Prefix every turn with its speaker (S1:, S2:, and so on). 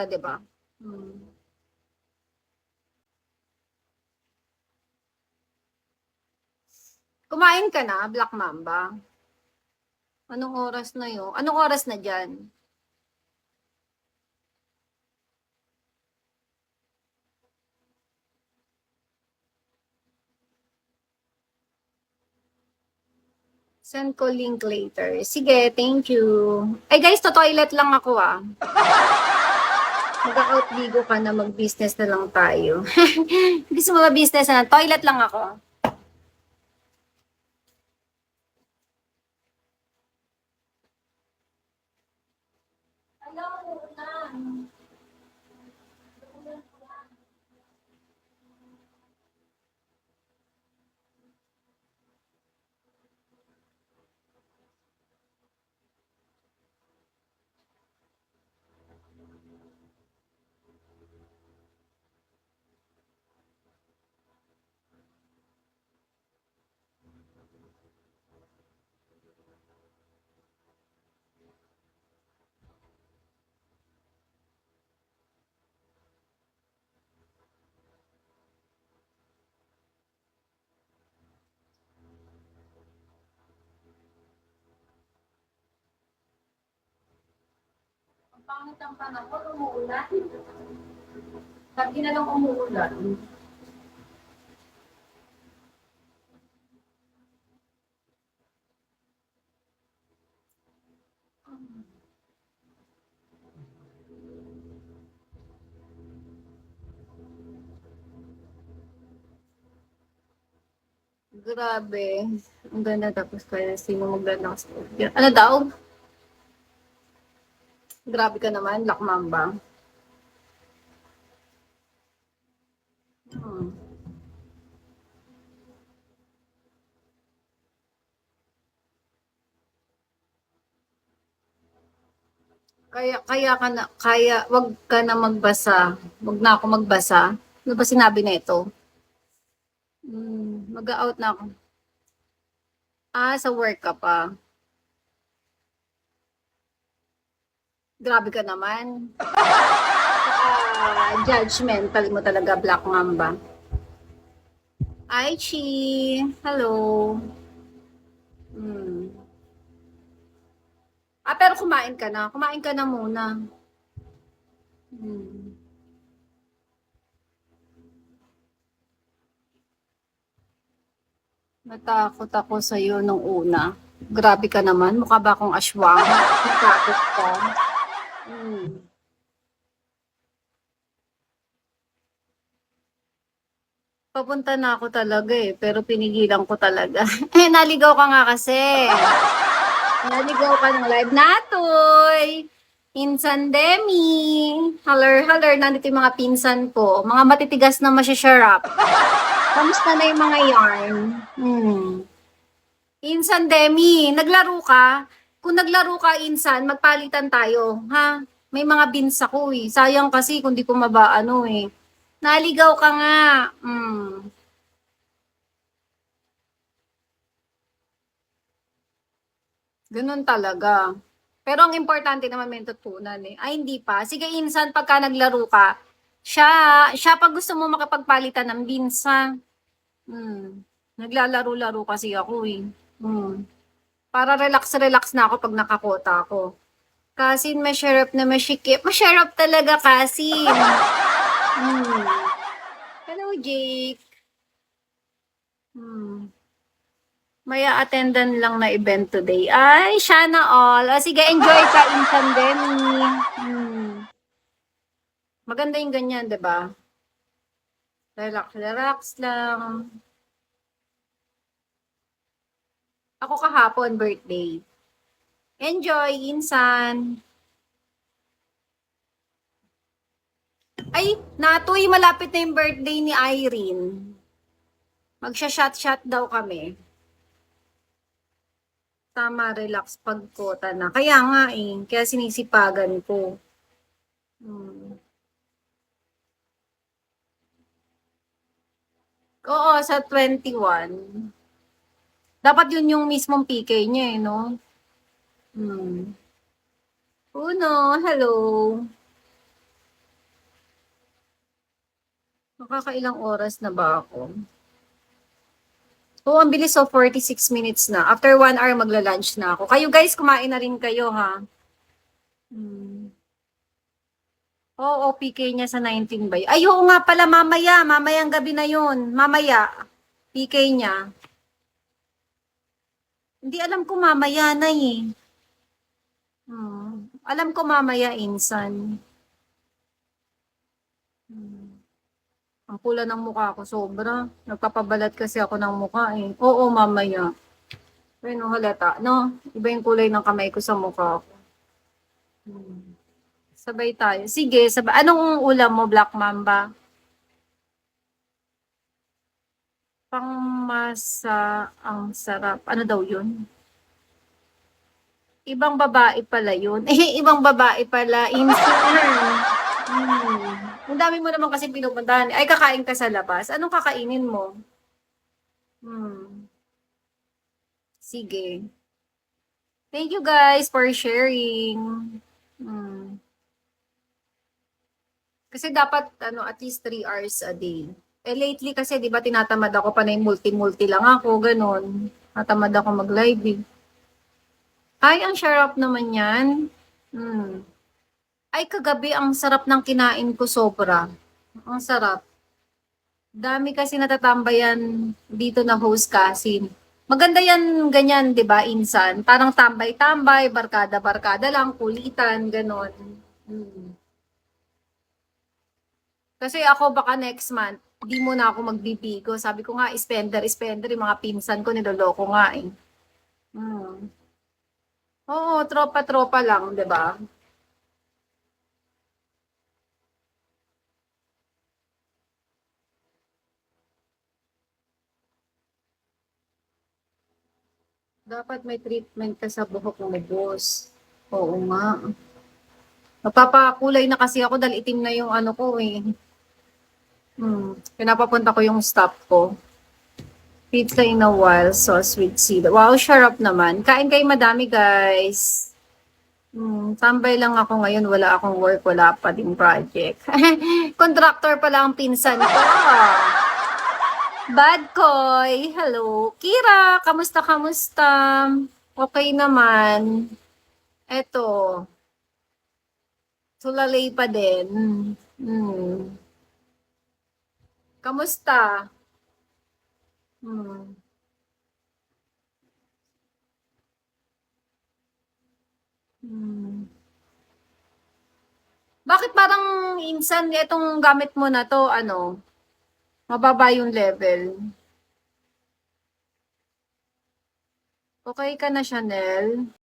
S1: 'di ba? Hmm. Kumain ka na, Black Mamba? Anong oras na yun? Anong oras na diyan? Send ko link later. Sige, thank you. Ay guys, to-toilet lang ako ah. Mag-outbigo ka na, mag-business na lang tayo. Gusto mo ba-business na? Toilet lang ako. Hello, na. Ang pangit ang panahon, umuulan. Lagi na lang umuulan. Grabe. Ang ganda tapos kaya sino maglalakas. Ano daw? Grabe ka naman, Black Mamba. Hmm. Kaya wag ka na magbasa. Wag na ako magbasa. Ano ba sinabi na ito? Mag-out na ako. Ah, sa work ka pa. Grabe ka naman. Judgmental mo talaga, Black Mamba. Hi, Chi. Hello. Hmm. Ah, pero kumain ka na. Kumain ka na muna. Hmm. Natakot ako sa'yo nung una. Grabe ka naman. Mukha ba akong aswang? Natakot ka. Hmm. Papunta na ako talaga eh, pero pinigilan ko talaga. Eh, naligaw ka nga kasi. Naligaw ka ng live natoy. Pinsan Demi. Haller, haller. Nandito yung mga pinsan ko. Mga matitigas na masyasharap. Kamusta na yung mga yarn? Insan Demi, naglaro ka? Kung naglaro ka, Insan, magpalitan tayo, ha? May mga bins ako eh. Sayang kasi kung di ko mabaano eh. Naligaw ka nga. Ganun talaga. Pero ang importante naman may tutunan eh. Ay, hindi pa. Sige, Insan, pagka naglaro ka, siya, siya pag gusto mo makapagpalitan ng bins, ha? Naglalaro-laro kasi ako eh. Para relax-relax na ako pag nakakota ako. Kasin, masarap na masikip. Masarap talaga, Kasin. Hello, Jake. May attendan lang na event today. Ay, sana all. O, sige, enjoy ka, Insan Demi. Maganda yung ganyan, di ba? Relax, relax lang. Ako kahapon, birthday. Enjoy, Insan. Ay, Natoy, malapit na yung birthday ni Irene. Magsha-shot-shot daw kami. Tama, relax pagkota na. Kaya nga eh, kaya sinisipagan ko. Oo, sa 21. Dapat yun yung mismong PK niya eh, no? Uno, hello. Nakakailang oras na ba ako? Oo, ang bilis, so 46 minutes na. After 1 hour, magla-lunch na ako. Kayo guys, kumain na rin kayo, ha? Hmm. Oo, PK niya sa 19 ba yun? Ay, oo nga pala, mamaya. Mamayang gabi na yun. Mamaya. PK niya. Hindi alam ko mamaya na eh. Alam ko mamaya, insan. Hmm. Ang pula ng mukha ko, sobra. Nagpapabalat kasi ako ng mukha eh. Oo, mamaya. Pero halata, no? Iba yung kulay ng kamay ko sa mukha ko. Hmm. Sabay tayo. Sige, sabay. Anong ulam mo, Black Mamba? Pangmasa ang sarap. Ano daw yun? Ibang babae pala yun. Eh, ibang babae pala. Insan. Ang dami mo naman kasi pinupuntahan. Ay, kakain ka sa labas. Anong kakainin mo? Hmm. Sige. Thank you guys for sharing. Hmm. Kasi dapat at least 3 hours a day. Eh lately kasi 'di ba tinatamad ako pa na multi-multi lang ako, ganun. Natamad ako mag-live. Eh. Ay, ang sarap naman 'yan. Hmm. Ay, kagabi ang sarap ng kinain ko sobra. Ang sarap. Dami kasi natatambayan dito na host kasi. Maganda yan ganyan, 'di ba, insan? Parang tambay-tambay, barkada-barkada lang, kulitan, ganon. Hmm. Kasi ako baka next month, di mo na ako magbibigo. Sabi ko nga, spender, yung mga pinsan ko, niloloko nga eh. Hmm. Oo, tropa-tropa lang, di ba? Dapat may treatment ka sa buhok mo, boss. Oo nga. Napapakulay na kasi ako dahil itim na yung ano ko eh. Pinapapunta ko yung stop ko. Pizza in a while, sauce with seed. Wow, sarap naman. Kain kayo madami, guys. Tambay lang ako ngayon, wala akong work, wala pa din project. Contractor pala ang pinsan ko. Bad Koy, hello. Kira, kamusta, kamusta? Okay naman. Eto, tulalay pa din. Hmm. Kamusta? Hmm. Hmm. Bakit parang insan itong gamit mo na to, mababa yung level? Okay ka na, Chanel?